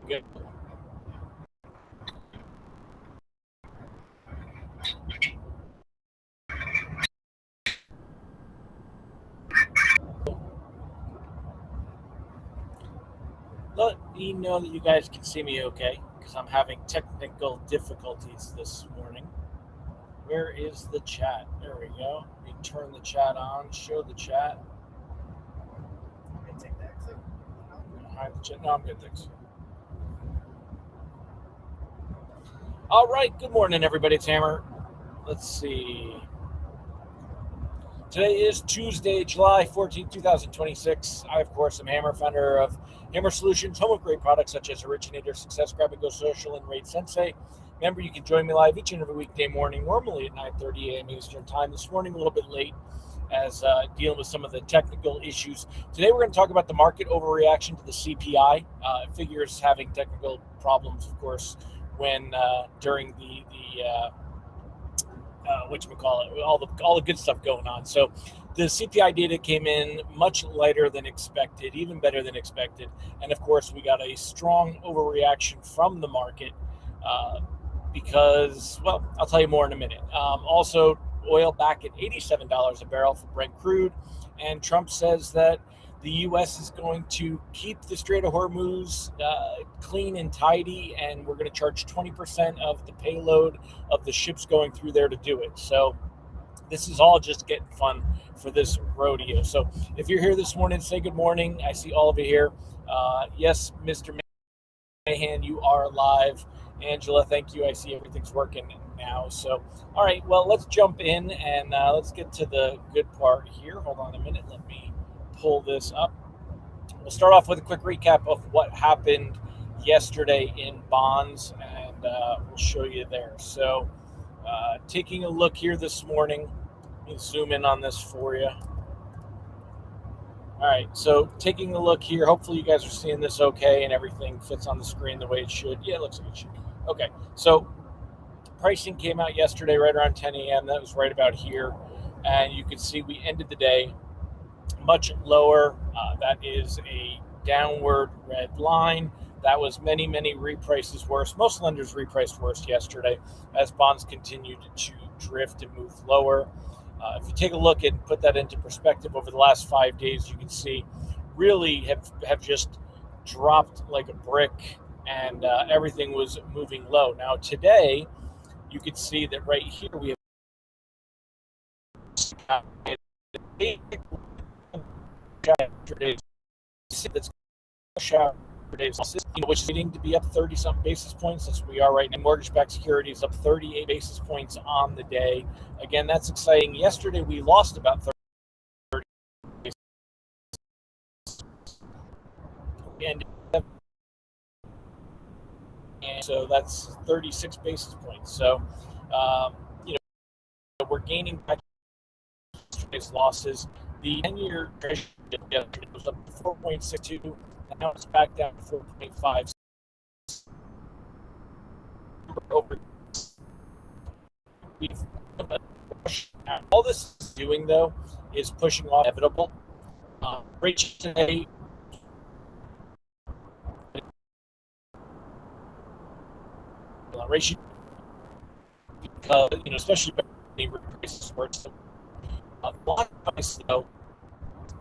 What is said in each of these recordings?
Good. Let me know that you guys can see me okay, because I'm having technical difficulties this morning. Where is the chat? There we go. Let me turn the chat on, show the chat. Hide the chat. No, I'm good, thanks. All right, good morning, everybody. It's Hammer. Let's see. Today is Tuesday, July 14th, 2026. I, of course, am Hammer, founder of Hammer Solutions, home of great products such as Originator, Success, Grab and Go Social, and Raid Sensei. Remember, you can join me live each and every weekday morning, normally at 9:30 a.m. Eastern Time. This morning, a little bit late, as dealing with some of the technical issues. Today, we're going to talk about the market overreaction to the CPI. Figures having technical problems, of course, when during the whatchamacallit, all the good stuff going on. So the CPI data came in much lighter than expected, even better than expected. And of course, we got a strong overreaction from the market because, well, I'll tell you more in a minute. Also, oil back at $87 a barrel for Brent crude. And Trump says that the U.S. is going to keep the Strait of Hormuz clean and tidy, and we're going to charge 20% of the payload of the ships going through there to do it. So this is all just getting fun for this rodeo. So if you're here this morning, say good morning. I see all of you here. Yes, Mr. Mahan, you are live. Angela, thank you. I see everything's working now. So, all right, well, let's jump in and let's get to the good part here. Hold on a minute. Let me pull this up. We'll start off with a quick recap of what happened yesterday in bonds, and we'll show you there. So taking a look here this morning, let me zoom in on this for you. All right, so taking a look here, hopefully you guys are seeing this okay and everything fits on the screen the way it should. Yeah, it looks like it should. Okay, so pricing came out yesterday right around 10 a.m. That was right about here, and you can see we ended the day much lower. That is a downward red line. That was many reprices worse. Most lenders repriced worse yesterday as bonds continued to drift and move lower. If you take a look and put that into perspective over the last 5 days, you can see really have just dropped like a brick, and everything was moving low. Now today, you can see that right here we have that's which is needing to be up 30-something basis points. That's where we are right now. Mortgage-backed securities up 38 basis points on the day. Again, that's exciting. Yesterday, we lost about 30 basis points. And so that's 36 basis points. So, we're gaining back yesterday's losses. The 10-year treasury was up 4.62. Now it's back down to 4.5. All this is doing, though, is pushing off inevitable. Rates today. Ratio, especially prices works. A lot of prices, though,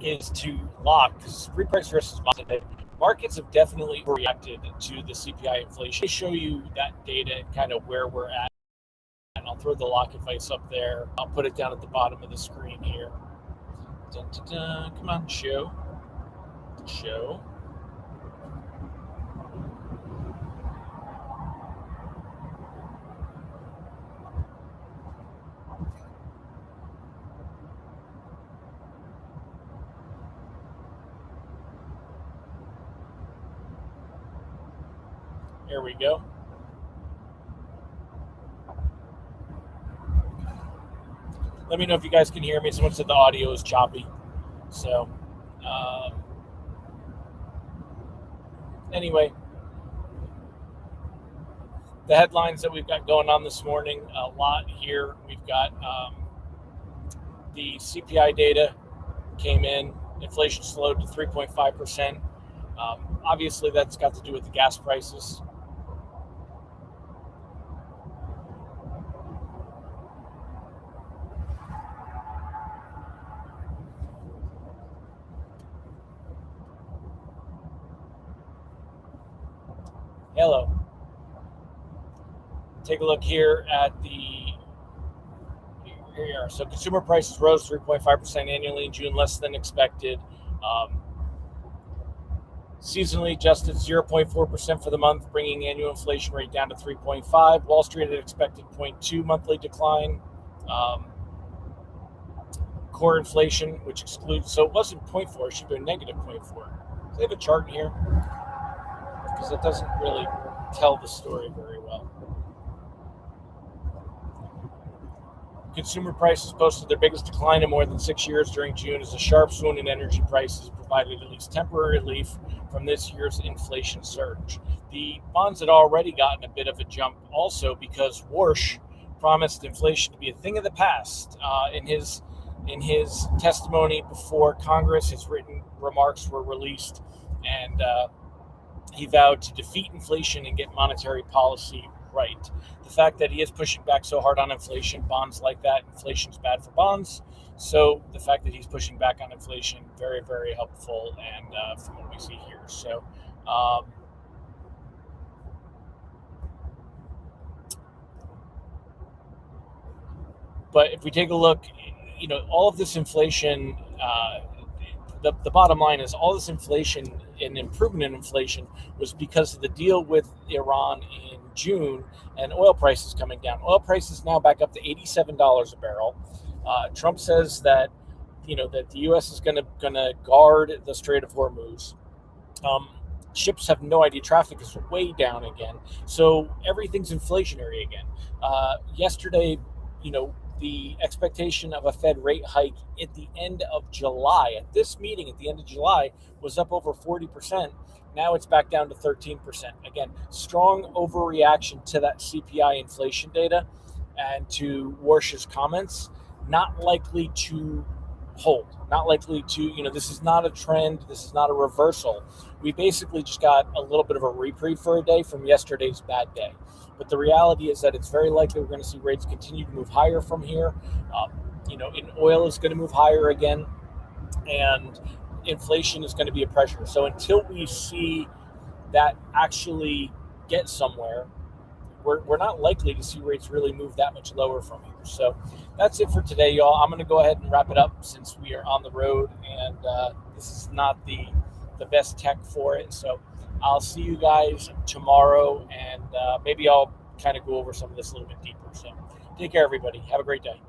is to lock, because reprice versus bonds, markets have definitely reacted to the CPI inflation. Let me show you that data and kind of where we're at. And I'll throw the lock advice up there. I'll put it down at the bottom of the screen here. Dun, dun, dun. Come on, show. Here we go. Let me know if you guys can hear me. Someone said the audio is choppy. So, anyway, the headlines that we've got going on this morning, a lot here. We've got the CPI data came in. Inflation slowed to 3.5%. Obviously, that's got to do with the gas prices. Hello. Take a look here at here you are. So consumer prices rose 3.5% annually in June, less than expected. Seasonally adjusted 0.4% for the month, bringing annual inflation rate down to 3.5. Wall Street had expected 0.2 monthly decline. Core inflation, which excludes, so it wasn't 0.4, it should be a negative 0.4. Do they have a chart here? Because it doesn't really tell the story very well. Consumer prices posted their biggest decline in more than 6 years during June as a sharp swoon in energy prices provided at least temporary relief from this year's inflation surge. The bonds had already gotten a bit of a jump also because Warsh promised inflation to be a thing of the past. In his testimony before Congress, his written remarks were released, and he vowed to defeat inflation and get monetary policy right. The fact that he is pushing back so hard on inflation, bonds like that, inflation's bad for bonds. So the fact that he's pushing back on inflation, very, very helpful, and from what we see here. So, but if we take a look, all of this inflation, the bottom line is all this inflation and improvement in inflation was because of the deal with Iran in June and oil prices coming down. Oil prices now back up to $87 a barrel. Trump says that that the U.S. is going to guard the Strait of Hormuz. Ships have no idea. Traffic is way down again, so everything's inflationary again. Yesterday, the expectation of a Fed rate hike at the end of July, at this meeting at the end of July, was up over 40%. Now it's back down to 13%. Again, strong overreaction to that CPI inflation data and to Warsh's comments. Not likely to hold. Not likely to, this is not a trend. This is not a reversal. We basically just got a little bit of a reprieve for a day from yesterday's bad day. But the reality is that it's very likely we're going to see rates continue to move higher from here. In oil is going to move higher again, and inflation is going to be a pressure. So until we see that actually get somewhere, we're not likely to see rates really move that much lower from here. So that's it for today, y'all. I'm going to go ahead and wrap it up since we are on the road, and this is not the best tech for it. So I'll see you guys tomorrow, and maybe I'll kind of go over some of this a little bit deeper. So take care, everybody. Have a great day.